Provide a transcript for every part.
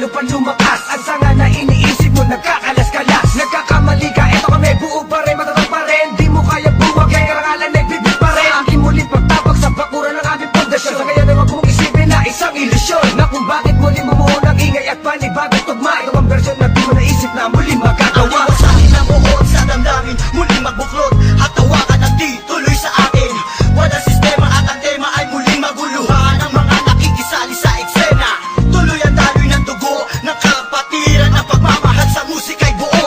lalo pa lumakas. Ang sanga na iniisip mo nagkakalas-kalas. Nagkakamali ka, eto kami buo pa rin, matatag pa rin. Di mo kaya buwag, kaya karangalan nagbibig pa rin. Sa aking mulit pagtabak sa bakuran ng aming pundasyon. Sa ngayon ay wag mong isipin na isang ilusyon, na kung bakit muli bumuo ng ingay at panibagong tugma. Ito ang versyon na di mo naisip na muli magagawa. Ang iwasahin ang buhon sa damdamin, muli magbuklod at tawakan ang di tuloy sa akin. Walang sistema at ang tema ay muling maguluhan. Ang mga nakikisali sa eksena, tuloy ang daloy ng dugo ng kapatiran. Ang pagmamahal sa musika'y buo,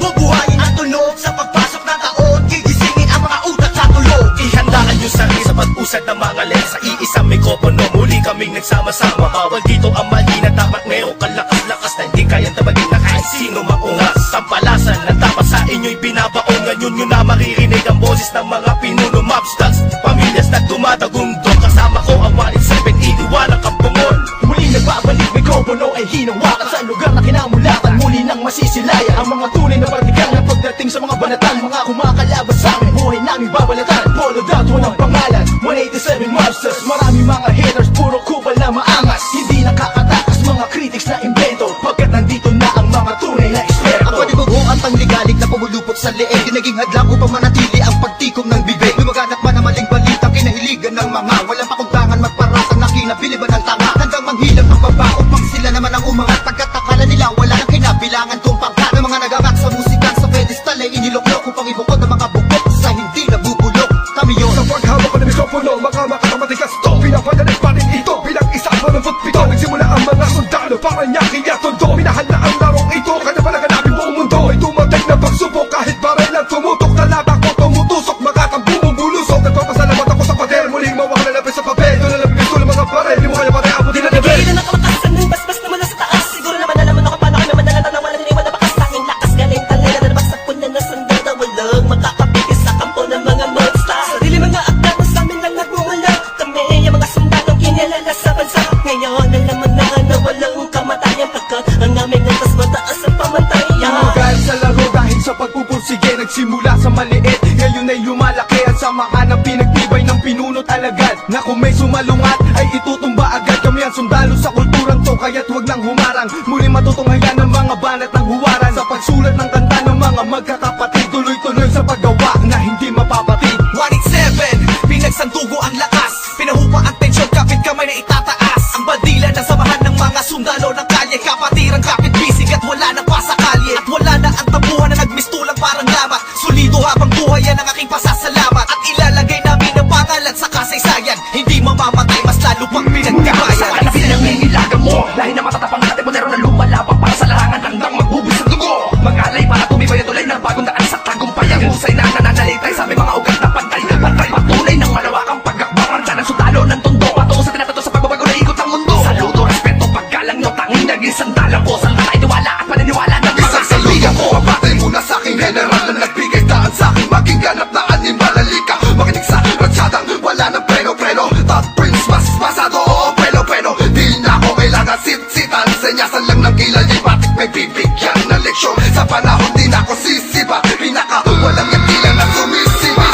bubuhayin ang tunog sa pagpasok ng taon. Gigisingin ang mga utak sa tulog. Ihandaan yung sarili sa pag-usad ng mga len. Sa iisang mikropono, muli kaming nagsama-sama. Bawal dito ang mali na dapat mayroong kalakas-lakas na hindi kayang tabagin na kahit sino maungas. Tampalasan na dapat sa inyo'y binabaon. Ngayon nyo na maririnig ang boses ng mga pinuno, mobsters, pamilyas na dumadagundong. Kasama ko ang 187, iniwalang kampungon. Muli nagbabalik, mikropono ay hinawakan sa lugar na kinamulatan. Muli nang masisilayan ang mga tunay na partikal na pagdating sa mga banatan. Mga kumakalabas sa amin, buhay namin babalatan. Follow that, walang pangalan, 187 Mobsters. Marami mga haters, puro kupal na maangas. Hindi nakakatakas mga critics na invento, pagkat nandito na ang mga tunay na eksperto. Ang panibugo ang pangligalig na pumulupot sa leeg, di naging hadlang upang manatili ang pagtikom ng bibig. Lumaganap man ang maling balita, kinahiligan ng mga walang pakundangan, magparasa na kinabiliban ng tanga. Hanggang manghilang ang baba upang sila naman ang umangat. Pagkat akala nila wala nang kinabilangan kung pangkat. Ng mga nagangat sa musika sa pedestal ay iniluklok upang ibukod ang mga bukod sa hindi nabubulok. Kami yun. Sa paghawak ko ng mikropono, makamakatamatika stop. Pinapadalig pa rin ito bilang isa pa ng pagpito. Nagsimula ang mga sundalo para nyaking at tondo. Minahal na ang larong ito, kanya pala ganapin buong mundo. Ay tumating na pagsubok kahit baril ang tumutok. Talabak ko tumutusok, makakang bumubulusok. Nagpapasalamat ako sa pader, muling mawak na lapis sa papel. Doon na lang bigay ng mga baril, di mo kaya pare abutin na level. Nagigilan ang kalakasan ng basbas na mula sa taas. Siguro naman alam ako paano ka naman nalatang na walang iniwan na bakas. Tanging lakas galing talera na nabas sa punan na sundal na walang makakapigil sa kampo ng mga monsters. Sarili mga akda na sa amin lang nagmumula. Kami ang mga sundalong kinilala sa bansa. Ngayon alam mo na walang kamatayan, pagkat ang aming antas mataas ang pamantayan. Dahil sa laro, dahil sa pagpupursige, nagsimula sa maliit, ngayon ay lumalaki. Ang samahan ng pinagtibay ng pinunot alagad, na kung may sumalungat ay itutumba agad. Kami ang sundalo sa kulturang to, kaya't huwag nang humarang. Muli matutunghayan ng mga banat ng huwaran. Sa pagsulat ng kanta ng mga magkakapatid, tuloy-tuloy sa paggawa na hindi mapapatid. 187, pinagsandugo ang lakas, pinahupa ang tensyon, kapit kamay na itataas. Ang bandila ng samahan ng mga sundalo ng kalye, kapatirang kapit bisig at wala na pa sa kalye. At wala na ang tabuhan na nagmistulang parang lamat. Solido habang buhay yan ang aking pasasalamat. At ilalagay namin ang pangalan sa kasaysayan, hindi mamamatay, mas lalo pang pinagtibayan. Ano pinangangilagan mo? Lahi na matatapang natin, modero na lumalabang para sa larangan, handang magbubis ng dugo. Mag-alay para tumibay at tulay ng bagong daan sa tagumpay. Ang husay na nananalitay sa may mga ugat na pantay. Pantay patunay ng malawakang pagkakbangan sa ng sundalo ng tondo. Patungo sa tinatato sa pagbabago na ikot ang mundo. Saludo, respeto, paggalang nyo, tanging naging sandalang ko. Saan tayo tiwala at paniniwala ng mga Kaibigan ko, pabatay muna sa aking general na nagbigay daan sa aking maging ganap na animalalika. Makinig sa ratsadang wala ng preno-preno. Top Prince, mas pasado, oo, peno-peno. Di na ako kailangan sit-sitan, senyasan lang ng kilay. Batik may bibigyan na leksyon. Sa panahon di na ako sisiba, pinaka walang yakila na sumisiba.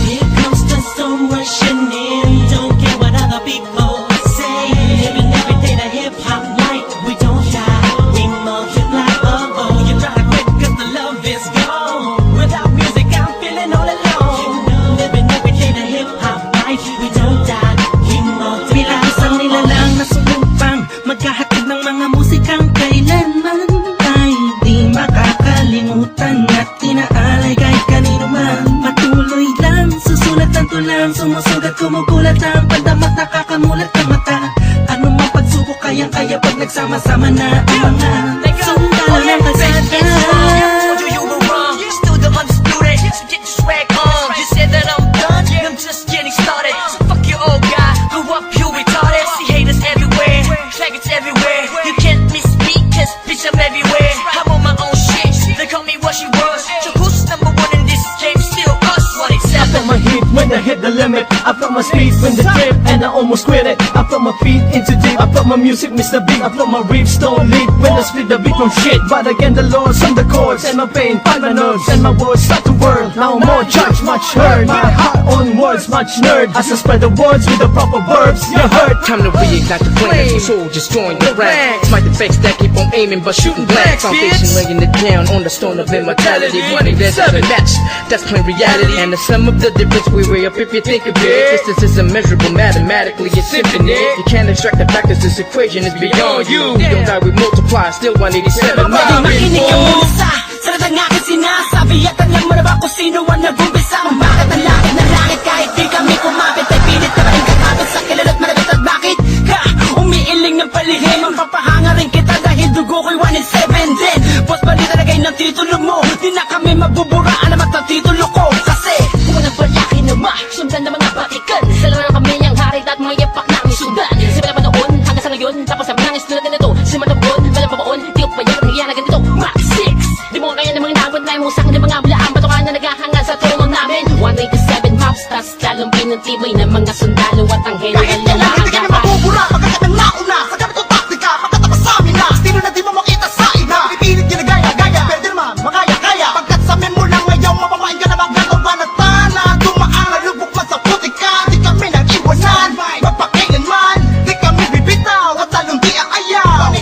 Here comes the storm rushing in. Don't care what other people say. Living every day the hip hop night. We don't die, we multiply. Oh oh, you try to quit 'cause the love is gone. Without music, I'm feeling all alone. Living every day the hip hop night. We don't die, we multiply. Bilang isang nilalang na sumupang magkahatid ng mga musikang kailanman ay di makakalimutan at inaalay kahit kanino man. Patuloy lang, susulat ang tulang, sumusugat, kumukulat ang pandamat, nakakamulat ang mata. Ano mang pagsubok, kayang-kaya pag nagsama-sama na ang mga sundalo ng kalsada. You were wrong, still the undisputed, so get your swag on. You said that I'm done, I'm just getting started. So fuck your old guy, grew up you retarded. See haters everywhere, faggots everywhere. You can't miss me, cause bitch I'm everywhere. I'm on my own shit, they call me what she was. So who's number one in this game? Still us, 187. When the hit hit the limit. I felt my speed when the trip and I almost quit it. I felt my feet into deep. I felt my music miss the beat. I felt my riffs don't lead when I split the beat from shit. But again the Lord's on the chords and my pain find my nerves and my words start to whirl. Now more judge, much heard. My heart on words, much nerd. As I spread the words with the proper verbs, you heard. Time to reignite the flame. Soldiers join the ranks. Smite the fakes that keep on aiming but shooting blanks. Foundation laying it down on the stone of immortality. Running there's a match. That's plain reality. And the sum of the difference we weigh up if you think of it. Distance is immeasurable mathematically. It's infinite. You can't extract the factors. This equation is beyond you. We don't die, we multiply. Still 187. Makinig ka muna sa sarad ang aking sinasabi. At alam mo na ba kung sino ang nag-umpisa? Kung bakit ang langit na langit kahit di kami kumapit ay pilit na rin kakapit sa kilala't maragat at bakit ka umiiling ng palihim? Ang papahanga rin kita dahil dugo ko'y 1 in 7 din. Boss balita lagay ng titulo mo. Di na kami mabubura alamat ng titulo ko. Kasi Unang palaki na sundan ng mga batikan. Sila na kami ang harit at mga yapak na ang sundan. Simula pa noon hanggang sa ngayon. Tapos sabi nangis tulad na ito. Simula pa noon, walang pabaon. Di ko pa yan ang nangyayari ganito. Max 6. Di mo kaya ng mga inabot na yung usang ng mga bulaan. Batukan na naghahanga sa trono namin. 187 maps, tas talong pinuntiboy ng mga sundalo at ang hero Kahit kailan hindi kami mabubura, pagkakat ng nauna sa gamit ng taktika, pagkatapos sa amin na estilo na di mo makita sa iba. Pipilit ginagaya-gaya, pwede naman makaya-kaya. Pagkat sa men mo lang ngayon, mapamain ka na magagawa na tana. Dumaan na lubok man sa putika, di kami nang iwanan. Magpakailanman, di kami bibitaw, at talong di ang ayaw.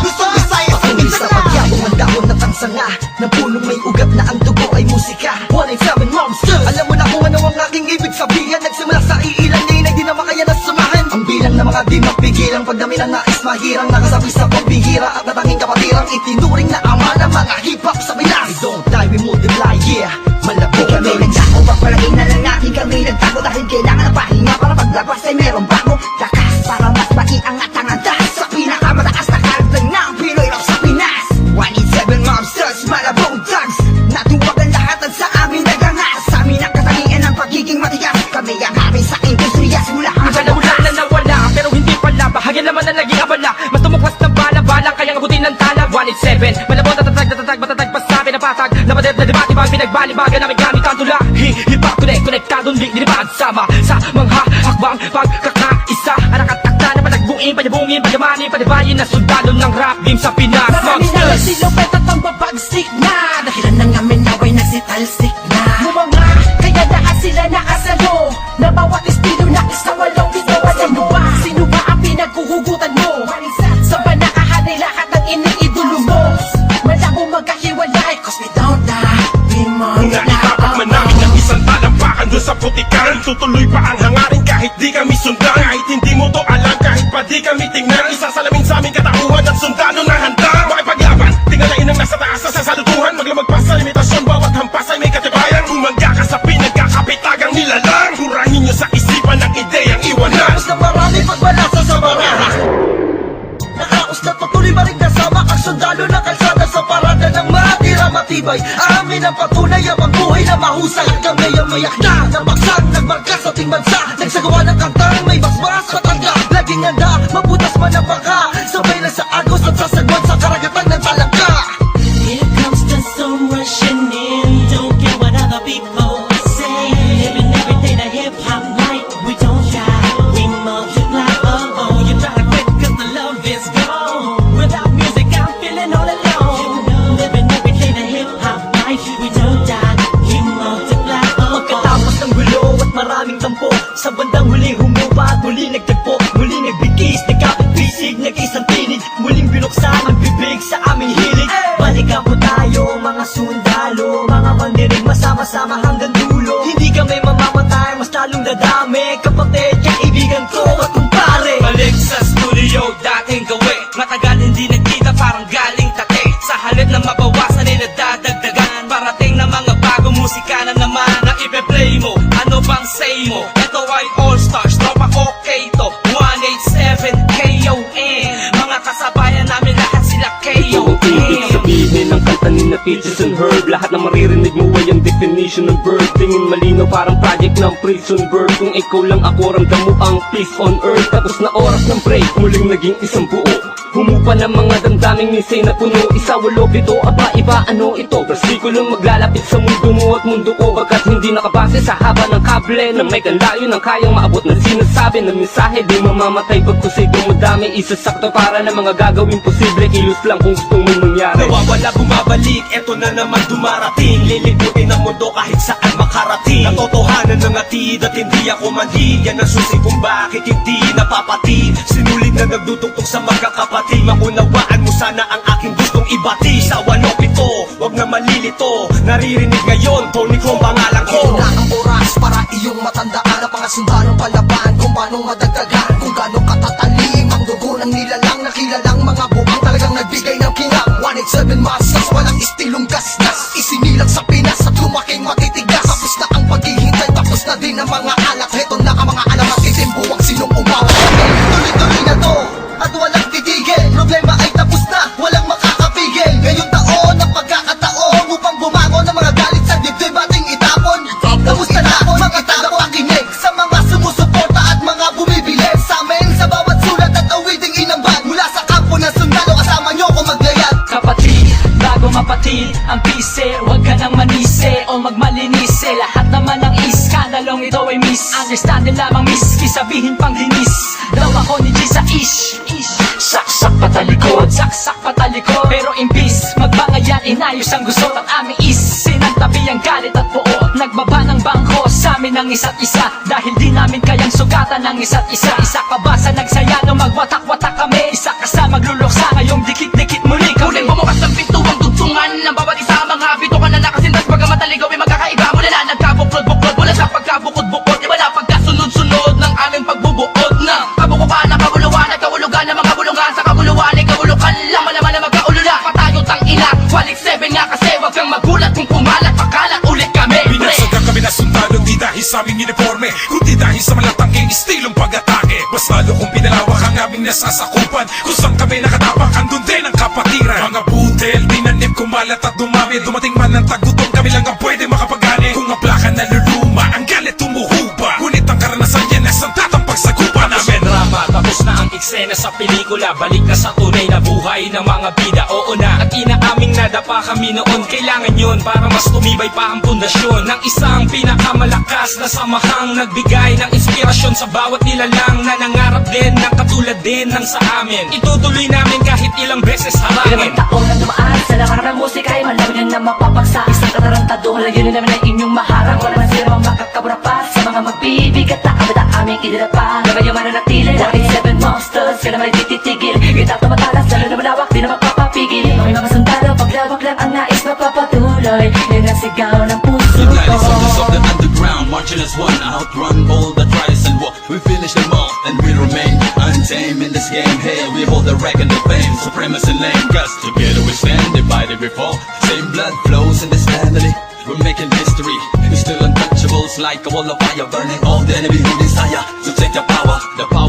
Gusto Visayas sa Patuloy sa pagyabong ang dahon at ang sanga ng punong may ugat na ang dugo ay musika. 187 Monsters. Alam mo na kung ano ang aking ibig sabihin. Nagsimula sa iilan ngayon ay di na makaya na samahan. Ang bilang ng mga di mapigilan pagdami ng nais mahirang nakasabi sa pagbihira at natanging kapatirang itinuring na ama ng mga hip-hop sa Pinas. We don't die, we multiply, yeah. Malabo kami nagdako, papalagay na lang natin kami nagtago dahil kailangan ng pahinga para paglabas ay meron bago lakas para mas maiangat ang andas sa pinakamataas na karagdag ng Pinoy rap sa Pinas. 187 Monsters, malabong thugs, natuwag ang lahat at sa amin nagangas. Sa amin ang katangian ng pagiging matigas. Kami ang hari sa industriya simula hanggang Wala na nawala, pero hindi pala. Bahagya naman na naging abala. Mas tumuklas ng bala-bala, kayang abutin ng tala. 187, malabot at tatag, matatag pa sa pinapatag. Napadep na debate, bang pinagbalibagan namin gamit ang tula. Hip-hop konektadong di nilibad. Sama sa mga hakbang pagkakaisa. Anak at takta na panagbuin, panyabungin, panyamanin, panibayin na sundalo ng rap game sa Pinas. marami na lang silupet at ang babagsik na. Dahilan ng amin naway nagsitalsik na. Bumanga, kaya lahat sila nakasalo. Na bawat estilo na isa walang pito. Alam mo ba, sino ba ang pinaghuhugutan mo? Sa ba nakahari lahat ng iniidolo mo? Malabo magkahiwalay, cause we don't die, we Naitapak man namin ang isang talampakan doon sa putikan. Tutuloy pa ang hangarin kahit di kami sundan. Kahit hindi mo to alam, kahit pa di kami tingnan. Isasalamin sa aming katauhan at sundalo na handa makipaglaban. Tingalain ang nasa taas sa salutuhan. Maglamag pa sa limitasyon, bawat hampas ay may katibayan. Bumangga ka sa pinagkakapitagang nilalang. Turahin nyo sa isipan ang ideyang iwanan. Nakos na marami pagbalasa sa baraha. Nakaos na patuloy marigna sama ang sundalo ng kalsada sa parada ng matira matibay. Amin ang patunay ang buhay na mahusay. At kami ang mayak na nagbaksang nagmarka sa ating bansa. Nagsagawa ng kantang may basbas matanda. Laging handa, mabutas man ang baka. Sabay na sa agos at sasagwan sa karagatan ng talangka. Here comes the storm rushing in. Don't care what other people say. Living every day the hip hop life. We don't try, we multiply. Oh, you try to quit cause the love is gone. Without music I'm feeling all alone. Living every day the hip hop life. We don't die, we multiply. Pagkatapos ng gulo at maraming tampo, sa bandang huli humupa at muli nagtagpo. Muli nagbigis, nagkapit-bisig, nag-isang tinig. Muling binuksan ang bibig sa aming hilig. Balikan po tayo mga sundalo, mga mandinig masama-sama hanggang dulo. Hindi kami mamamatay, mas lalong dadami. Kapatid, kaibigan ko at kumpare. Balik sa studio, dating gawi. Matagal hindi nagkita, parang galing tate. Sa halip na mabawasan ay nadadagdagan. Parating na mga bagong musika na naman na ipe-play mo. Ano bang say mo? Ito ay All Stars, tropa okay to 187 KON. Mga kasabayan namin lahat sila KON. Ibig sabihin ng kanta ni na Peaches and Herb. Lahat na maririnig mo ay ang definition ng bird. Tingin malinaw parang project ng prison bird. Kung ikaw lang ako, ramdam mo ang peace on earth. Tapos na oras ng break, muling naging isang buo. Humupa ng mga damdaming minsan na puno. Isa, walo, pito, aba, iba, ano ito? Versikulong maglalapit sa mundo mo at mundo ko, bagkat hindi nakabase sa haba ng kable na may kanlayo ng kayang maabot na sinasabi ng mensahe. Di mamamatay pagkusig ng madami, isasakto para na mga gagawin posible. Kilos lang kung gusto mong mangyari. Nawawala, bumabalik, eto na naman dumarating. Lilibutin ang mundo kahit saan makarating. Natotohanan ng atid at hindi ako manhid. Yan ang susi kung bakit hindi napapatid. Sinulid na nagdutungtong sa magkakapatid. Maunawaan mo sana ang aking gustong ibati. Sa 1-0-7, wag na malilito. Naririnig ngayon, Tony ko ang pangalan ko. Ito na ang oras para iyong matandaan ang mga sundalong palaban kung paano madagdagan, kung gaano katatalim ang dugo ng nilalang na kilalang mga buang talagang nagbigay ng kinang 187 Masters, walang istilong gasgas, isinilang sa Pinas at lumaking matitigas. Tapos na ang paghihintay, tapos na din ang mga alak. Heto na ang mga alamat, itimbuwang sinong umawa. Tuloy-tuloy na to at walang titigil. Problema ay tapos na, walang makakapigil. Ngayong taon ang pagkakataon upang bumangon ng mga galit sa dibdib ating itapon. Tapos na ako, mga tao pakinig sa mga sumusuporta at mga bumibili sa amin sa bawat sulat at awiding inambag. Mula sa kampo ng sundalo, kasama nyo ko maglayat. Kapatid, bago mapatid ang pise, huwag ka nang manise o magmalinise. Lahat naman ng iskandalong ito ay misunderstanding lamang, miski sabihin pang dinis. Daw ako ni G sa ish. Saksak patalikod, saksak patalikod. Pero imbis magbangayan, inayos ang gusto at aming is. Sinantabi ang galit at puot, nagbaba ng bangko sa amin ng isa't isa. Dahil di namin kayang sugatan ng isa't isa. Isa ka ba sa nagsaya nung magwatak-watak kami? Isa ka sa magluluksa ngayong dikit-dikit muli kami. Muling bumukas ng pintuang tugtungan ng bawat isa. Mga bito ka na nakasintas, bagamat naligaw ay magkakaiba. Mula na nagkabuklod-buklod, mula sa pagkabukod-bukod, iba na pagkasunod-sunod ng aming pagbubuod na kabukupan ng kabuluhan at kahulugan ng mga bulungan. Sa kabuluhan ay kahulukan lang, malaman na magkaulula. Patayo tang ina, 1-7 nga kasi wag kang magulat kung pumalat, pakalat ulit kami. Binagsagan kami na sundalo, di dahil sa aming uniforme, kundi dahil sa malatangking estilong pag-atake. Mas lalo kung pinalawak ang aming nasasakupan, kung saan kami nakatapak, andun din ang kapatiran. Mga butel, tinanim, kumalat at dumami. Dumating man ang tagutom, kami lang ang pwede makapagani. Kung ang plaka naluluma, ang galit tumuhupa. Ngunit ang karanasan yan ay sandatang pagsagupa namin. Drama, tapos na ang eksena sa pelikula. Balik na sa tunay na buhay ng mga bida. Oo na, at inaaming nadapa kami noon. Kailangan yun para mas tumibay pa ang pundasyon ng isang pinakamalakas na samahang nagbigay ng inspirasyon sa bawat nilalang na nangarap din ng katulad din ng sa amin. Itutuloy namin kahit ilang beses harangin. Ilang taon na dumaan sa larangan ng musika ay malaman yun na mapapagsa. Isang katarantado, halayin namin ay inyong maharang. Wala man sila mang makakabura pa sa mga magbibigat na kabit ang aming idinapa. Naman yung mananatili, 1-7 monsters, ka naman ay tititigil. Gitap na matalas, lalo na malawak, di na magpapapigil. May mga sundalo, paglawak lang ang nais mapapatuloy. Yan ang sigaw ng puso United soldiers of ko. the underground, marching as one, outrun all the trials and war. We finish them all, and we remain untamed in this game. Hey, we hold the rank and the fame, supremacy lane. Cause together we stand, divided we fall. Same blood flows in this family. We're making history. We're still untouchables, like a wall of fire, burning all the enemy who desire to take the power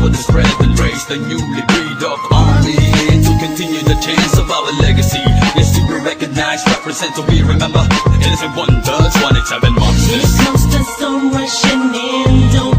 to spread and raise the newly breed of army to continue the chains of our legacy. Yes, to be recognized, represent, to be remembered. Innocent wonders, 1-7 monsters. Here comes the storm rushing in, don't